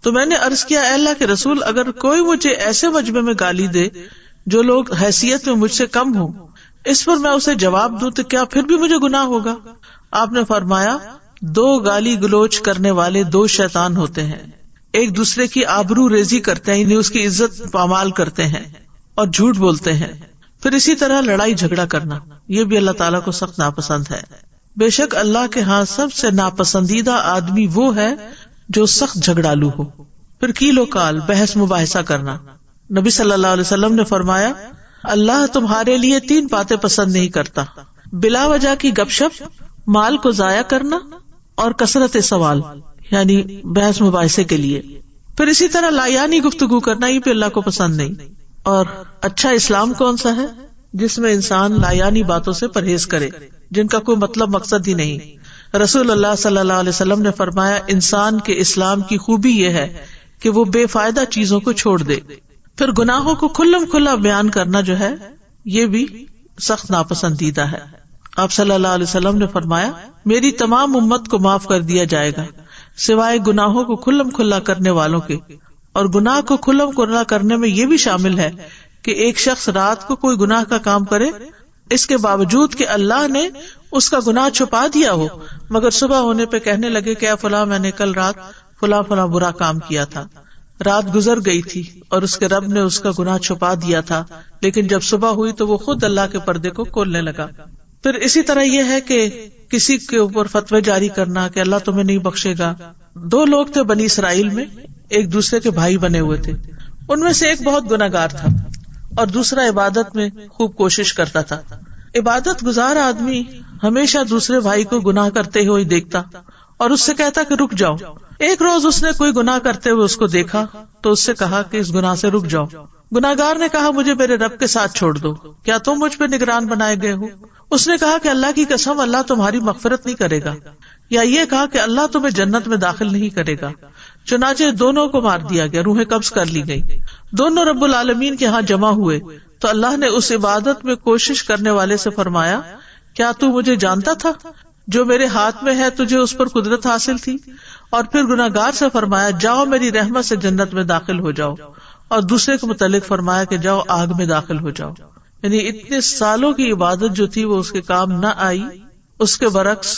تو میں نے عرض کیا, اے اللہ کے رسول, اگر کوئی مجھے ایسے مجمع میں گالی دے جو لوگ حیثیت میں مجھ سے کم ہوں, اس پر میں اسے جواب دوں تو کیا پھر بھی مجھے گناہ ہوگا؟ آپ نے فرمایا, 2 گالی گلوچ کرنے والے 2 شیطان ہوتے ہیں, ایک دوسرے کی آبرو ریزی کرتے ہیں, یعنی اس کی عزت پامال کرتے ہیں اور جھوٹ بولتے ہیں. پھر اسی طرح لڑائی جھگڑا کرنا یہ بھی اللہ تعالیٰ کو سخت ناپسند ہے. بے شک اللہ کے ہاں سب سے ناپسندیدہ آدمی وہ ہے جو سخت جھگڑالو ہو. پھر کیل و کال, بحث مباحثہ کرنا. نبی صلی اللہ علیہ وسلم نے فرمایا, اللہ تمہارے لیے 3 باتیں پسند نہیں کرتا, بلا وجہ کی گپ شپ, مال کو ضائع کرنا اور کثرت سوال, یعنی بحث مباحثے کے لیے. پھر اسی طرح لایانی گفتگو کرنا یہ بھی اللہ کو پسند نہیں. اور اچھا اسلام کون سا ہے جس میں انسان لایانی باتوں سے پرہیز کرے جن کا کوئی مطلب مقصد ہی نہیں. رسول اللہ صلی اللہ علیہ وسلم نے فرمایا, انسان کے اسلام کی خوبی یہ ہے کہ وہ بے فائدہ چیزوں کو چھوڑ دے. پھر گناہوں کو کھلم کھلا بیان کرنا جو ہے یہ بھی سخت ناپسندیدہ ہے. آپ صلی اللہ علیہ وسلم نے فرمایا, میری تمام امت کو معاف کر دیا جائے گا سوائے گناہوں کو کھلم کھلا کرنے والوں کے. اور گناہ کو کھلم کھلا کرنے میں یہ بھی شامل ہے کہ ایک شخص رات کو کوئی گناہ کا کام کرے, اس کے باوجود کہ اللہ نے اس کا گناہ چھپا دیا ہو, مگر صبح ہونے پہ کہنے لگے کہ اے فلاں, میں نے کل رات فلاں فلاں برا کام کیا تھا, رات گزر گئی تھی اور اس کے رب نے اس کا گناہ چھپا دیا تھا, لیکن جب صبح ہوئی تو وہ خود اللہ کے پردے کو کھولنے لگا. پھر اسی طرح یہ ہے کہ کسی کے اوپر فتوی جاری کرنا کہ اللہ تمہیں نہیں بخشے گا. 2 لوگ تھے بنی اسرائیل میں، ایک دوسرے کے بھائی بنے ہوئے تھے. ان میں سے ایک بہت گناہگار تھا اور دوسرا عبادت میں خوب کوشش کرتا تھا. عبادت گزار آدمی ہمیشہ دوسرے بھائی کو گناہ کرتے ہوئے دیکھتا اور اس سے کہتا کہ رک جاؤ. ایک روز اس نے کوئی گناہ کرتے ہوئے اس کو دیکھا تو اس سے کہا کہ اس گناہ سے رک جاؤ. گناہگار نے کہا مجھے میرے رب کے ساتھ چھوڑ دو، کیا تم مجھ پہ نگران بنائے گئے ہو؟ اس نے کہا کہ اللہ کی قسم اللہ تمہاری مغفرت نہیں کرے گا، یا یہ کہا کہ اللہ تمہیں جنت میں داخل نہیں کرے گا. چنانچہ دونوں کو مار دیا گیا، روحیں قبض کر لی گئی. دونوں رب العالمین کے ہاں جمع ہوئے تو اللہ نے اس عبادت میں کوشش کرنے والے سے فرمایا کیا تو مجھے جانتا تھا؟ جو میرے ہاتھ میں ہے تجھے اس پر قدرت حاصل تھی. اور پھر گناہگار سے فرمایا جاؤ میری رحمت سے جنت میں داخل ہو جاؤ، اور دوسرے کے متعلق فرمایا کہ جاؤ آگ میں داخل ہو جاؤ. یعنی اتنے سالوں کی عبادت جو تھی وہ اس کے کام نہ آئی. اس کے برعکس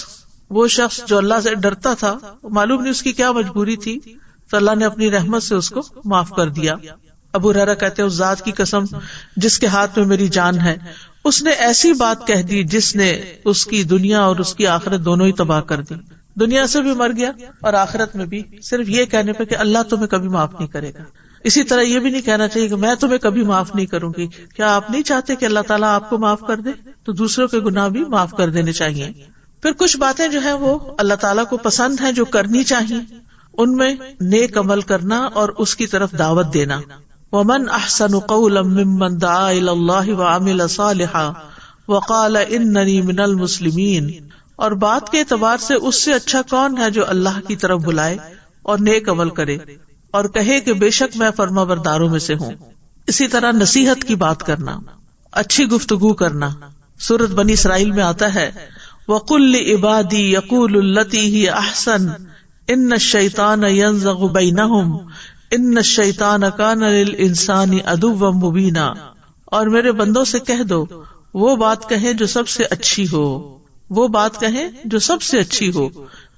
وہ شخص جو اللہ سے ڈرتا تھا، معلوم نہیں اس کی کیا مجبوری تھی، تو اللہ نے اپنی رحمت سے اس کو معاف کر دیا. ابو ہریرہ کہتے ہیں اس ذات کی قسم جس کے ہاتھ میں میری جان ہے، اس نے ایسی بات کہہ دی جس نے اس کی دنیا اور اس کی آخرت دونوں ہی تباہ کر دی. دنیا سے بھی مر گیا اور آخرت میں بھی، صرف یہ کہنے پہ کہ اللہ تمہیں کبھی معاف نہیں کرے گا. اسی طرح یہ بھی نہیں کہنا چاہیے کہ میں تمہیں کبھی معاف نہیں کروں گی. کیا آپ نہیں چاہتے کہ اللہ تعالیٰ آپ کو معاف کر دے؟ تو دوسروں کے گناہ بھی معاف کر دینے چاہیے. پھر کچھ باتیں جو ہیں وہ اللہ تعالیٰ کو پسند ہیں جو کرنی چاہیے، ان میں نیک عمل کرنا اور اس کی طرف دعوت دینا. وَمَنْ أَحْسَنُ قَوْلًا مِّمَّنْ دَعَا إِلَى اللَّهِ وَعَمِلَ صَالِحًا وَقَالَ إِنَّنِي مِنَ الْمُسْلِمِينَ. اور بات کے اعتبار سے اس سے اچھا کون ہے جو اللہ کی طرف بلائے اور نیک عمل کرے اور کہے کہ بے شک میں فرما برداروں میں سے ہوں. اسی طرح نصیحت کی بات کرنا، اچھی گفتگو کرنا. سورۃ بنی اسرائیل میں آتا ہے وَقُلْ لِعِبَادِي يَقُولُوا الَّتِي هِيَ أَحْسَنُ إِنَّ الشَّيْطَانَ يَنزَغُ بَيْنَهُمْ إِنَّ الشَّيْطَانَ كَانَ لِلْإِنسَانِ عَدُوًّا مُبِينًا. اور میرے بندوں سے کہہ دو وہ بات کہیں جو سب سے اچھی ہو، وہ بات کہیں جو سب سے اچھی ہو،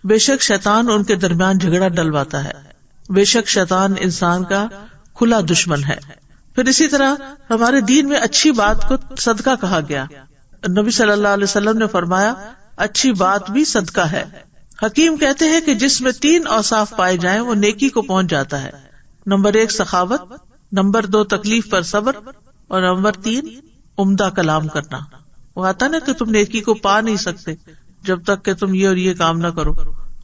بے شک شیطان ان کے درمیان جھگڑا ڈلواتا ہے. بے شک شیطان انسان کا کھلا دشمن ہے. پھر اسی طرح ہمارے دین میں اچھی بات کو صدقہ کہا گیا. نبی صلی اللہ علیہ وسلم نے فرمایا اچھی بات بھی صدقہ ہے. حکیم کہتے ہیں کہ جس میں 3 اوصاف پائے جائیں وہ نیکی کو پہنچ جاتا ہے. نمبر 1 سخاوت، نمبر 2 تکلیف پر صبر، اور نمبر 3 عمدہ کلام کرنا. وہ آتا نا کہ تم نیکی کو پا نہیں سکتے جب تک کہ تم یہ اور یہ کام نہ کرو.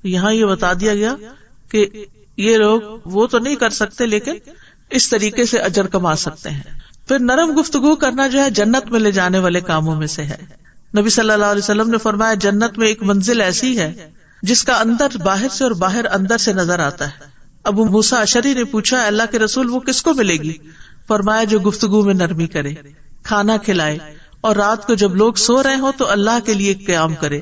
یہاں یہ بتا دیا گیا کہ یہ لوگ وہ تو نہیں کر سکتے لیکن اس طریقے سے اجر کما سکتے ہیں. پھر نرم گفتگو کرنا جو ہے جنت میں لے جانے والے کاموں میں سے ہے. نبی صلی اللہ علیہ وسلم نے فرمایا جنت میں ایک منزل ایسی ہے جس کا اندر باہر سے اور باہر اندر سے نظر آتا ہے. ابو موسیٰ اشعری نے پوچھا اللہ کے رسول وہ کس کو ملے گی؟ فرمایا جو گفتگو میں نرمی کرے، کھانا کھلائے، اور رات کو جب لوگ سو رہے ہوں تو اللہ کے لیے قیام کرے.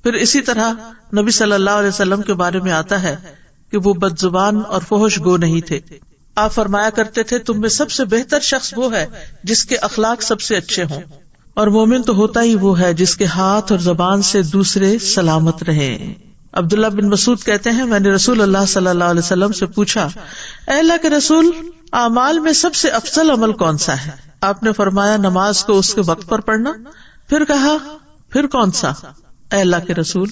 پھر اسی طرح نبی صلی اللہ علیہ وسلم کے بارے میں آتا ہے کہ وہ بد زبان اور فحش گو نہیں تھے. آپ فرمایا کرتے تھے تم میں سب سے بہتر شخص وہ ہے جس کے اخلاق سب سے اچھے ہوں، اور مومن تو ہوتا ہی وہ ہے جس کے ہاتھ اور زبان سے دوسرے سلامت رہیں. عبداللہ بن مسعود کہتے ہیں میں نے رسول اللہ صلی اللہ علیہ وسلم سے پوچھا اے اللہ کے رسول اعمال میں سب سے افضل عمل کون سا ہے؟ آپ نے فرمایا نماز کو اس کے وقت پر پڑھنا. پھر کہا پھر کون سا اے اللہ کے رسول؟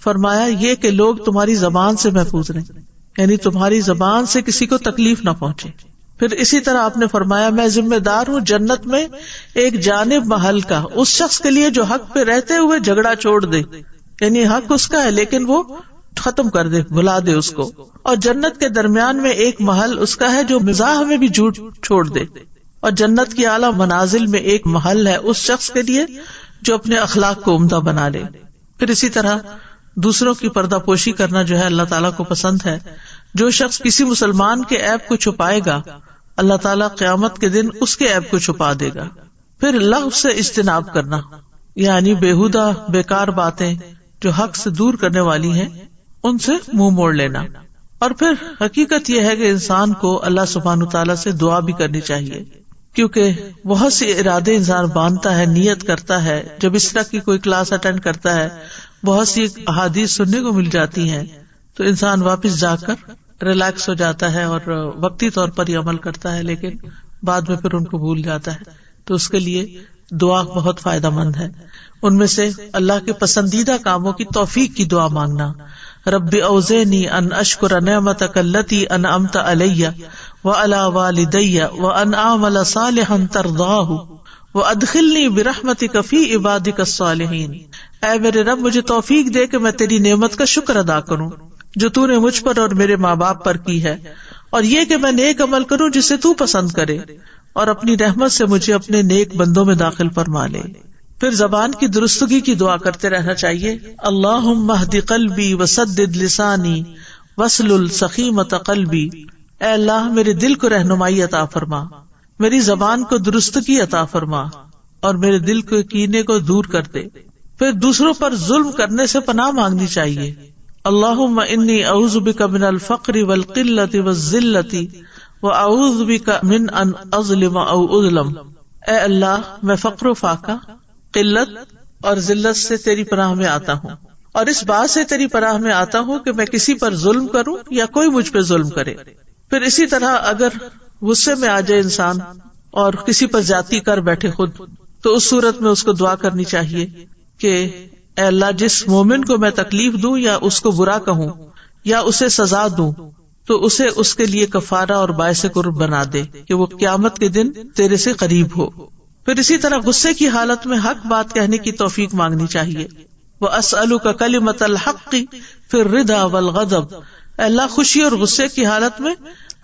فرمایا یہ کہ لوگ تمہاری زبان سے محفوظ رہیں، یعنی تمہاری زبان سے کسی کو تکلیف نہ پہنچے. پھر اسی طرح آپ نے فرمایا میں ذمہ دار ہوں جنت میں ایک جانب محل کا اس شخص کے لیے جو حق پہ رہتے ہوئے جھگڑا چھوڑ دے، یعنی حق اس کا ہے لیکن وہ ختم کر دے، بھلا دے اس کو. اور جنت کے درمیان میں ایک محل اس کا ہے جو مزاح میں بھی جھوٹ چھوڑ دے. اور جنت کی اعلیٰ منازل میں ایک محل ہے اس شخص کے لیے جو اپنے اخلاق کو عمدہ بنا لے. پھر اسی طرح دوسروں کی پردہ پوشی کرنا جو ہے اللہ تعالیٰ کو پسند ہے. جو شخص کسی مسلمان کے عیب کو چھپائے گا اللہ تعالیٰ قیامت کے دن اس کے عیب کو چھپا دے گا. پھر لغو سے اجتناب کرنا، یعنی بیہودہ بیکار باتیں جو حق سے دور کرنے والی ہیں ان سے منہ موڑ لینا. اور پھر حقیقت یہ ہے کہ انسان کو اللہ سبحانہ تعالیٰ سے دعا بھی کرنی چاہیے، کیونکہ بہت سے ارادے انسان باندھتا ہے، نیت کرتا ہے. جب اس طرح کی کوئی کلاس اٹینڈ کرتا ہے بہت سی احادیث سننے کو مل جاتی ہیں تو انسان واپس جا کر ریلیکس ہو جاتا ہے اور وقتی طور پر ہی عمل کرتا ہے، لیکن بعد میں پھر ان کو بھول جاتا ہے. تو اس کے لیے دعا بہت فائدہ مند ہے. ان میں سے اللہ کے پسندیدہ کاموں کی توفیق کی دعا مانگنا. رب اوزعنی ان اشکر نعمتک التی انعمت علی وعلی والدی وان اعمل صالحا ترضاہ وادخلنی برحمتک فی عبادک الصالحین. اے میرے رب مجھے توفیق دے کہ میں تیری نعمت کا شکر ادا کروں جو تو نے مجھ پر اور میرے ماں باپ پر کی ہے، اور یہ کہ میں نیک عمل کروں جسے تو پسند کرے، اور اپنی رحمت سے مجھے اپنے نیک بندوں میں داخل فرما لے. پھر زبان کی درستگی کی دعا کرتے رہنا چاہیے. اللہم اہد قلبی وسدد لسانی واسلل سخیمۃ قلبی. اے اللہ میرے دل کو رہنمائی عطا فرما، میری زبان کو درستگی عطا فرما، اور میرے دل کے کینے کو دور کر دے. پھر دوسروں پر ظلم کرنے سے پناہ مانگنی چاہیے. اللہم انی اعوذ بک من الفقر والقلۃ والذلۃ واعوذ بک من ان اظلم او اظلم. اے اللہ میں فقر و فاقہ، قلت اور ذلت سے تیری پناہ میں آتا ہوں، اور اس بات سے تیری پناہ میں آتا ہوں کہ میں کسی پر ظلم کروں یا کوئی مجھ پہ ظلم کرے. پھر اسی طرح اگر غصے میں آ جائے انسان اور کسی پر زیادتی کر بیٹھے خود، تو اس صورت میں اس کو دعا کرنی چاہیے کہ اے اللہ جس مومن کو میں تکلیف دوں یا اس کو برا کہوں یا اسے سزا دوں تو اسے اس کے لیے کفارہ اور باعث قرب بنا دے کہ وہ قیامت کے دن تیرے سے قریب ہو. پھر اسی طرح غصے کی حالت میں حق بات کہنے کی توفیق مانگنی چاہیے. وَأَسْأَلُكَ كَلِمَةَ الْحَقِّ فِي الرِّضَا وَالْغَضَبِ. اے اللہ خوشی اور غصے کی حالت میں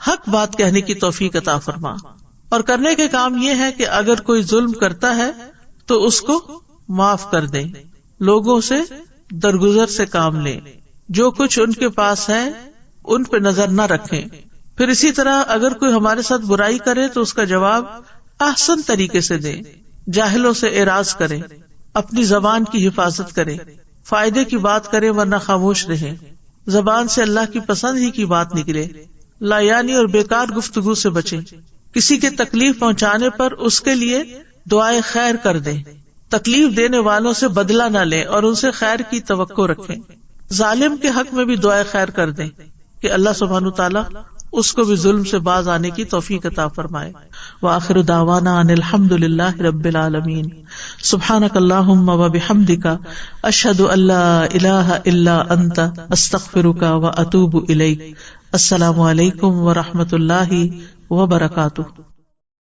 حق بات کہنے کی توفیق عطا فرما. اور کرنے کے کام یہ ہے کہ اگر کوئی ظلم کرتا ہے تو اس کو معاف کر دیں، لوگوں سے درگزر سے کام لیں، جو کچھ ان کے پاس ہے ان پہ نظر نہ رکھیں. پھر اسی طرح اگر کوئی ہمارے ساتھ برائی کرے تو اس کا جواب احسن طریقے سے دیں، جاہلوں سے اعراض کریں، اپنی زبان کی حفاظت کریں، فائدے کی بات کریں ورنہ خاموش رہیں. زبان سے اللہ کی پسند ہی کی بات نکلے. لا یعنی اور بیکار گفتگو سے بچیں. کسی کے تکلیف پہنچانے پر اس کے لیے دعائے خیر کر دیں. تکلیف دینے والوں سے بدلہ نہ لیں اور ان سے خیر کی توقع رکھیں. ظالم کے حق میں بھی دعائے خیر کر دیں کہ اللہ سبحانہ تعالیٰ اس کو بھی ظلم سے باز آنے کی توفیق عطا فرمائے. وآخر دعوانا ان الحمد للہ رب العالمین. سبحانک اللہم وبحمدک اشہد ان لا الہ الا انت استغفرک واتوب الیک. السلام علیکم ورحمۃ اللہ وبرکاتہ.